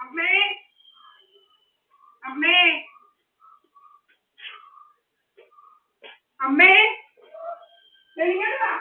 അമ്മേ അമ്മേ അമ്മേ ഇങ്ങോട്ടാ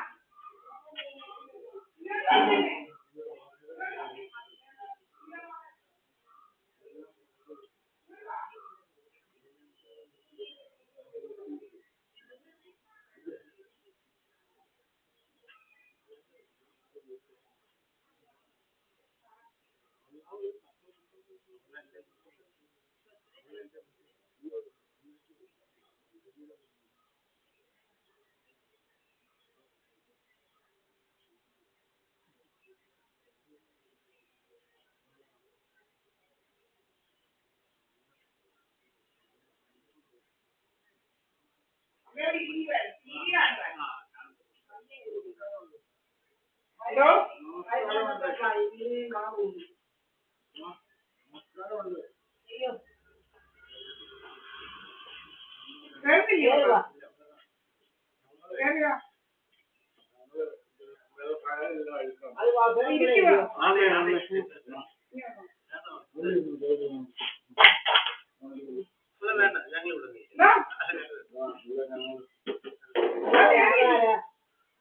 ഹലോ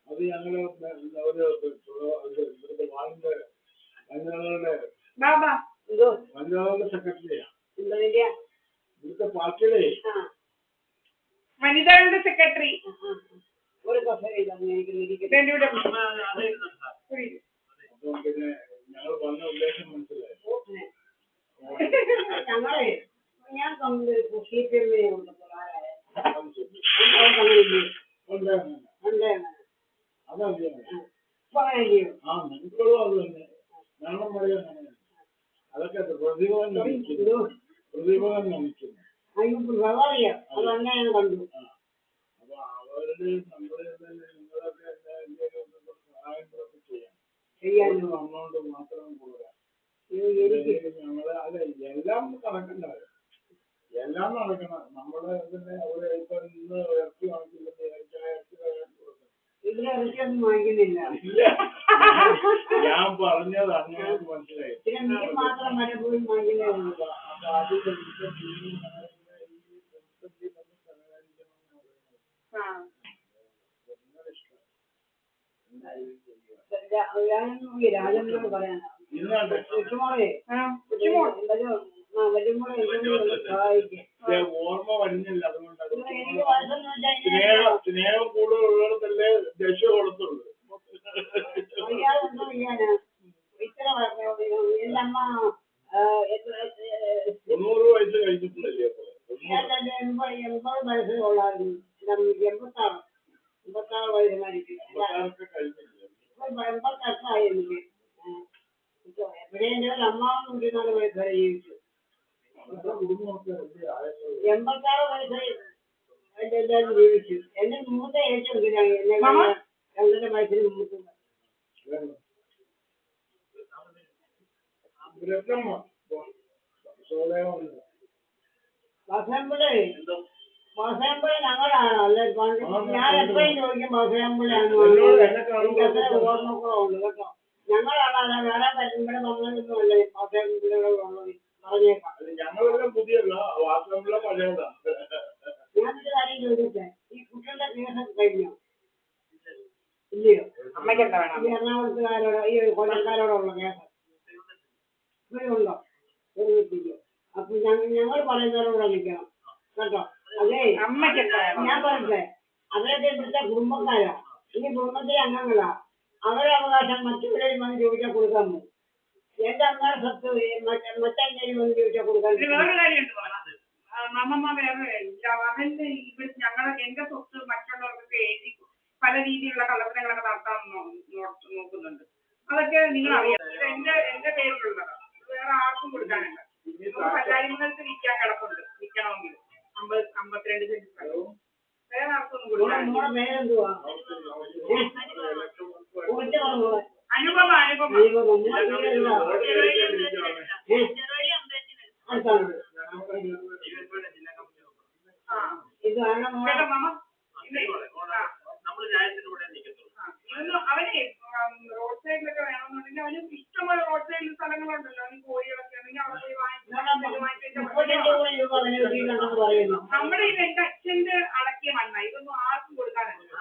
അത് ഞങ്ങള് വനിതകളുടെ സെക്രട്ടറിയാ ഇവിടുത്തെ പാർട്ടിയുടെ വനിതകളുടെ സെക്രട്ടറി അപ്പം പിന്നെ ഞങ്ങൾ വന്ന ഉദ്ദേശം മനസ്സിലായി. ഞാൻ ആ നിങ്ങളും അത് തന്നെ ഞങ്ങളും പറയാൻ അതൊക്കെ പ്രതിഭവൻ നമിക്കുന്നു. അപ്പൊ അവരുടെ നമ്മളെ നിങ്ങളൊക്കെ സഹായങ്ങളൊക്കെ ചെയ്യാം. നമ്മളോട് മാത്രം പോരാ. ഞങ്ങള് അല്ല എല്ലാം നടക്കണ്ടാവും, എല്ലാം നടക്കണം. നമ്മളെ തന്നെ അവിടെ ഇപ്പൊ ഇന്ന് ഇറച്ചി വാങ്ങിച്ചില്ലെങ്കിൽ ഇറച്ചി ഇതിലിറച്ചിയൊന്നും വാങ്ങിക്കുന്നില്ല. ഞാൻ പറഞ്ഞത് അങ്ങനെ മനസ്സിലായി. പിന്നെ മീൻ മാത്രം പലപ്പോഴും വാങ്ങിക്കുന്നുള്ളൂ. അപ്പൊ അതിന്റെ രാജനോട് പറയാനാ ഓർമ്മ വരുന്നില്ല. അതുകൊണ്ട് സ്നേഹം കൂടുതലുള്ളതല്ലേ ദശ കൊടുത്തുള്ളൂ. ഇത്ര എന്റെ അമ്മ 90 വയസ്സ് കഴിഞ്ഞിട്ടില്ലല്ലേ? 80 വയസ്സുള്ളായിരുന്നു. 86 വയസ്സ് മരിക്കും. 88 എനിക്ക്. എപ്പോഴെങ്കിലും അമ്മാവൻ 94 വയസ്സ് വരെ ജീവിച്ചു. 86 വയസ്സ് എല്ലാവരും ജീവിച്ചു. എന്റെ മൂത്ത ഏറ്റവും എന്നെ 2 വയസ്സിന് മൂത്ത് ബസയമ്പുഴ ഞങ്ങളാണോ? അല്ലെ ഞാൻ എപ്പോഴും ചോദിക്കും ബസയമ്പുഴയാണോ? ഓർമ്മക്കുറവുണ്ട് കേട്ടോ. ഞങ്ങളാണോ അല്ല വേറെ ഇവിടെ വന്നതൊന്നും അല്ലേ ബസയമ്പുഴകളുള്ളത്? പറഞ്ഞേക്കാം. ഞങ്ങളെല്ലാം പുതിയല്ല, വാസമുള്ള പഴയതാ. ഞാനൊരു കാര്യം ചോദിച്ചേ, ഈ കുട്ടികളുടെ കേസൊക്കെ കഴിഞ്ഞോ? ഇല്ലയോ? ഈ എറണാകുളത്തുകാരോടോ ഈ കൊല്ലക്കാരോടുള്ള കേസ് ഇപ്പോഴുണ്ടോ? തെളിയിപ്പിക്കും. അപ്പൊ ഞങ്ങൾ പറയുന്നവരോടെ നിൽക്കണം കേട്ടോ. അതേ ഞാൻ പറയട്ടെ, അവരൊക്കെ ഇവിടുത്തെ കുടുംബക്കാരാ, ഈ കുടുംബത്തിലെ അംഗങ്ങളാ. അവരുടെ അവകാശം മറ്റുള്ളവരും വന്ന് ചോദിച്ചാൽ കൊടുക്കാൻ പോകും. എന്റെ അമ്മയുടെ സ്വത്ത് മറ്റെന്തെങ്കിലും വന്ന് ചോദിച്ചാൽ കൊടുക്കാൻ മമ്മമ്മ വേറെ ഇല്ല. അവന്റെ ഇവിടെ എന്റെ സ്വത്ത് മറ്റുള്ളവർക്കൊക്കെ എഴുതി പല രീതിയിലുള്ള കള്ളത്തരങ്ങളൊക്കെ നടത്താൻ നോക്കുന്നുണ്ട്. അതൊക്കെ നിങ്ങൾ അറിയാം. ഇത് എന്റെ പേരിലുള്ളതാണ്. വേറെ ആർക്കും കൊടുക്കാനല്ല. കല്ലാരിമംഗലത്ത് വിൽക്കാൻ കിടപ്പുണ്ട്. വിൽക്കണമെങ്കിൽ 52 സെന്റ് സ്ഥലവും വേറെ ആർക്കൊന്നും കൊടുക്കാൻ. അനുപമ അവനെ റോഡ് സൈഡിലൊക്കെ വേണമെന്നുണ്ടെങ്കിൽ അവന് ഇഷ്ടംപോലെ റോഡ് സൈഡിൽ സ്ഥലങ്ങളുണ്ടല്ലോ. അവന് കോഴികളൊക്കെ ആണെങ്കിൽ അവിടെ പോയി നമ്മുടെ ഇത് എന്റെ അച്ഛന്റെ അടക്കിയ മണ്ണ. ഇതൊന്നും ആർക്കും കൊടുക്കാനല്ല.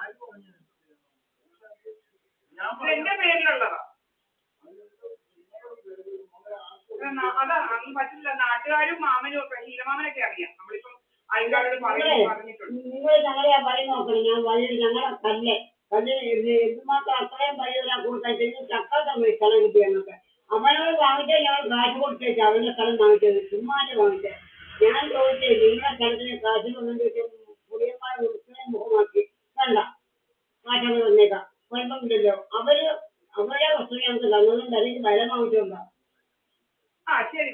എന്റെ പേരിലുള്ളതാ. അതാ അങ്ങ് പറ്റില്ല. നാട്ടുകാരും മാമനും ഒക്കെ ഹീലമാമനൊക്കെ അറിയാം. നമ്മളിപ്പം അയൽക്കാരോട് പറഞ്ഞിട്ടുണ്ട്. നിങ്ങൾ ഞങ്ങളെ ആ വഴി നോക്കണം. ഞാൻ വഴി ഞങ്ങളെ എന്തുമാത്രം അത്രയും വഴി ഒരാൾ കൊടുക്കാൻ ചക്ക തമ്മിൽ സ്ഥലം കിട്ടി ഞങ്ങൾക്ക്. അവനോട് വാങ്ങിച്ചാൽ ഞങ്ങൾ കാശ് കൊടുത്തേക്ക് അവന്റെ സ്ഥലം വാങ്ങിച്ചത് ചുമ്മാതെ വാങ്ങിച്ചത്. ഞാൻ ചോദിച്ചേ നിങ്ങളെ സ്ഥലത്തിന് കാശ് കൊണ്ടുവന്നിട്ട് പുളിയന്മാർ ഉൾപ്പെടെ മുഖമാക്കി വേണ്ട കാശൊക്കെ തന്നേക്കാം. കുഴപ്പമില്ലല്ലോ. അവരുടെ വസ്തു ഞങ്ങൾക്ക് തന്നതുകൊണ്ട് അല്ലെങ്കിൽ വില വാങ്ങിച്ചുകൊണ്ടാ. ആ ശരി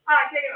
ആ ശരി.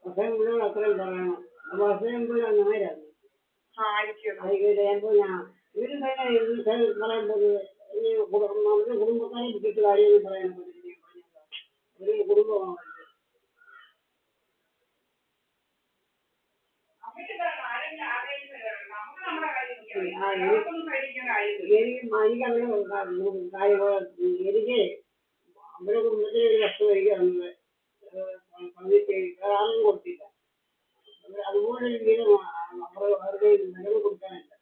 അത്രയും പറയണം. അപ്പൊ അത്രയും നായരായിരുന്നു. ഇവര് പറയുമ്പോൾ അവരുടെ കുടുംബക്കാരെ കിട്ടിയിട്ട് കാര്യമൊന്നും പറയാൻ പറ്റില്ല. ഒരു കുടുംബമാണ്. എനിക്കങ്ങനെ കാര്യങ്ങൾ എനിക്ക് അവരുടെ കുടുംബത്തിന് ഒരു വസ്തു വരികയാണെന്ന് ആരും കൊടുത്തില്ല. അതുപോലെ ഒരു വീട് നമ്മൾ അവരുടെ നിലവ് കൊടുക്കാനില്ല.